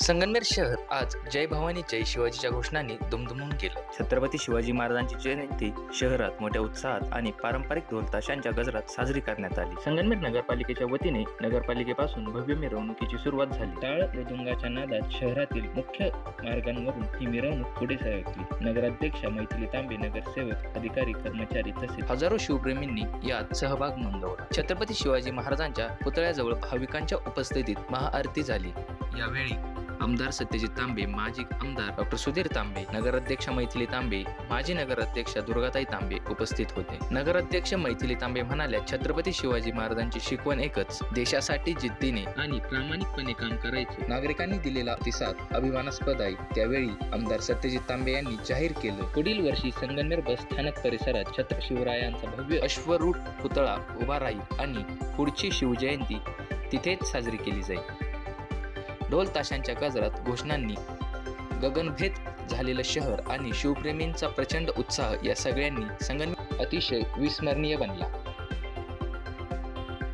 संगमनेर शहर आज जय भवानी जय शिवाजीच्या घोषणांनी दुमदुमून गेलं. छत्रपती शिवाजी महाराजांची जयंती शहरात मोठ्या उत्साहात आणि पारंपरिक ढोल ताशांच्या गजरात साजरी करण्यात आली. संगमनेर नगरपालिकेच्या वतीने नगरपालिकेपासून भव्य मिरवणुकीची सुरुवात झाली. टाळ मृदुंगाच्या नादात शहरातील मुख्य मार्गांवरून ही मिरवणूक पुढे सरकली. नगराध्यक्षा मैथिली तांबे, नगरसेवक, अधिकारी, कर्मचारी तसेच हजारो शिवप्रेमींनी यात सहभाग नोंदवला. छत्रपती शिवाजी महाराजांच्या पुतळ्याजवळ भाविकांच्या उपस्थितीत महाआरती झाली. यावेळी आमदार सत्यजित तांबे, माजी आमदार डॉक्टर सुधीर तांबे, नगराध्यक्ष मैथिली तांबे, माजी नगराध्यक्ष दुर्गाताई तांबे उपस्थित होते. नगराध्यक्ष मैथिली तांबे म्हणाल्या, छत्रपती शिवाजी महाराजांची शिकवण एकच, देशासाठी जिद्दीने आणि प्रामाणिकपणे काम करायचे. नागरिकांनी दिलेला प्रतिसाद अभिमानास्पद आहे. त्यावेळी आमदार सत्यजित तांबे यांनी जाहीर केलं, पुढील वर्षी संगमनेर बस स्थानक परिसरात छत्रपती शिवरायांचा भव्य अश्वरूढ पुतळा उभा राहील आणि पुढची शिवजयंती तिथेच साजरी केली जाईल. ढोल ताशांच्या गजरात घोषणांनी गगनभेद झालेलं शहर आणि शिवप्रेमींचा प्रचंड उत्साह या सगळ्यांनी संगमनेर अतिशय विस्मरणीय बनला.